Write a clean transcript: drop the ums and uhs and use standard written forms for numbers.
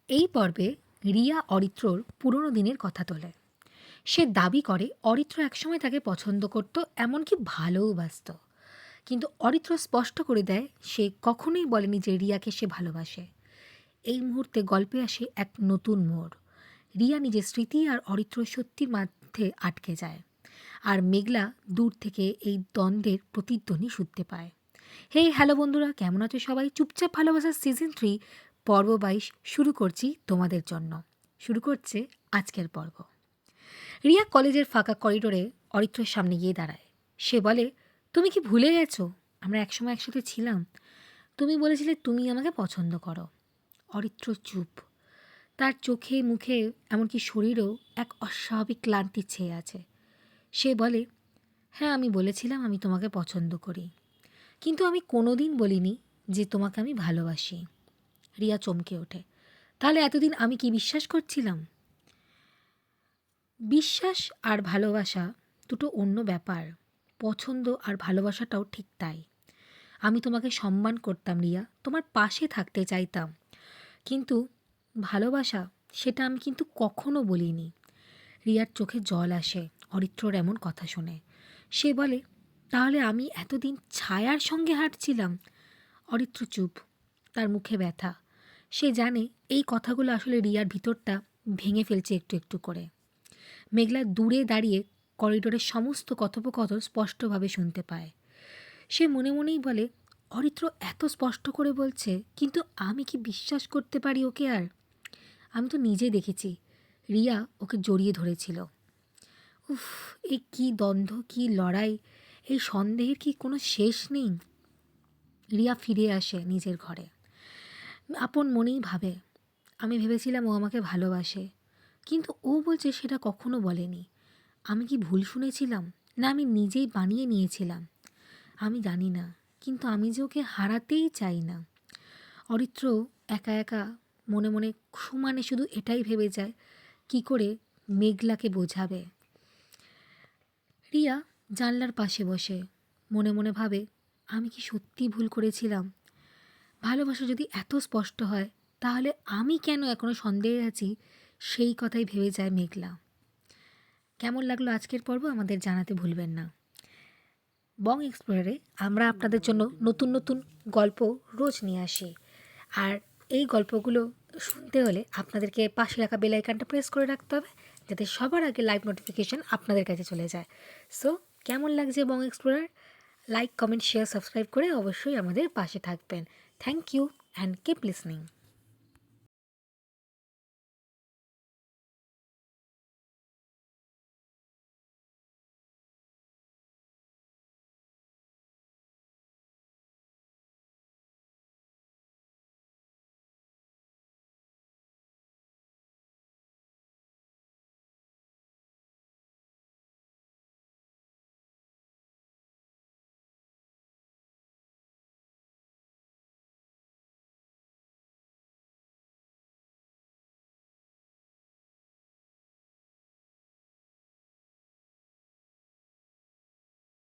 এই পর্বে রিয়া অরিত্রর পুরনো দিনের কথা তোলে। সে দাবি করে অরিত্র একসময় তাকে পছন্দ করত, এমনকি ভালোওবাসত। কিন্তু অরিত্র স্পষ্ট করে দেয় সে কখনোই বলেনি যে রিয়াকে সে ভালোবাসে। এই মুহূর্তে গল্পে আসে এক নতুন মোড়। রিয়া নিজের স্মৃতি আর অরিত্র সত্যির মধ্যে আটকে যায়, আর মেঘলা দূর থেকে এই দ্বন্দ্বের প্রতিধ্বনি শুনতে পায়। হ্যালো বন্ধুরা, কেমন আছো সবাই? চুপচাপ ভালোবাসার সিজন 3 পর্ব 22 শুরু করছি তোমাদের জন্য। শুরু করছে আজকের পর্ব। রিয়া কলেজের ফাঁকা করিডোরে অরিত্রের সামনে গিয়ে দাঁড়ায়। সে বলে, তুমি কি ভুলে গেছো আমরা একসময় একসাথে ছিলাম? তুমি বলেছিলে তুমি আমাকে পছন্দ করো। অরিত্র চুপ। তার চোখে মুখে এমনকি শরীরেও এক অস্বাভাবিক ক্লান্তি ছেয়ে আছে। সে বলে, হ্যাঁ আমি বলেছিলাম আমি তোমাকে পছন্দ করি, কিন্তু আমি কোনোদিন বলিনি যে তোমাকে আমি ভালোবাসি। রিয়া চমকে ওঠে। তাহলে এতদিন আমি কি বিশ্বাস করছিলাম? বিশ্বাস আর ভালোবাসা দুটো অন্য ব্যাপার। পছন্দ আর ভালোবাসাটাও ঠিক তাই। আমি তোমাকে সম্মান করতাম রিয়া, তোমার পাশে থাকতে চাইতাম, কিন্তু ভালোবাসা সেটা আমি কিন্তু কখনো বলিনি। রিয়ার চোখে জল আসে অরিত্রর এমন কথা শুনে। সে বলে, তাহলে আমি এতদিন ছায়ার সঙ্গে হাঁটছিলাম? অরিত্র চুপ, তার মুখে ব্যথা। সে জানে এই কথাগুলো আসলে রিয়ার ভিতরটা ভেঙে ফেলছে একটু একটু করে। মেঘলা দূরে দাঁড়িয়ে করিডোরের সমস্ত কথোপকথন স্পষ্টভাবে শুনতে পায়। সে মনে মনেই বলে, অরিত্র এত স্পষ্ট করে বলছে, কিন্তু আমি কি বিশ্বাস করতে পারি ওকে? আর আমি তো নিজে দেখেছি রিয়া ওকে জড়িয়ে ধরেছিল। উফ, এই কী দ্বন্দ্ব, কী লড়াই! এই সন্দেহের কি কোনো শেষ নেই? রিয়া ফিরে আসে নিজের ঘরে। আপন মনেই ভাবে, আমি ভেবেছিলাম ও আমাকে ভালোবাসে, কিন্তু ও বলছে সেটা কখনো বলেনি। আমি কি ভুল শুনেছিলাম, না আমি নিজেই বানিয়ে নিয়েছিলাম? আমি জানি না, কিন্তু আমি যে ওকে হারাতেই চাই না। অরিত্র একা একা মনে মনে সমানে শুধু এটাই ভেবে যায়, কি করে মেঘলাকে বোঝাবে। রিয়া জানলার পাশে বসে মনে মনে ভাবে, আমি কি সত্যি ভুল করেছিলাম? ভালোবাসা যদি এত স্পষ্ট হয়, তাহলে আমি কেন এখনো সন্দেহে আছি? সেই কথাই ভেবে যায় মেঘলা। কেমন লাগলো আজকের পর্ব আমাদের জানাতে ভুলবেন না। বং এক্সপ্লোরারে আমরা আপনাদের জন্য নতুন নতুন গল্প রোজ নিয়ে আসি, আর এই গল্পগুলো শুনতে হলে আপনাদেরকে পাশে রাখা বেল আইকনটা প্রেস করে রাখতে হবে, যাতে সবার আগে লাইভ নোটিফিকেশান আপনাদের কাছে চলে যায়। সো কেমন লাগছে Bong Explorer? Like, comment, share, subscribe করে অবশ্যই আমাদের পাশে থাকবেন। Thank you and keep listening.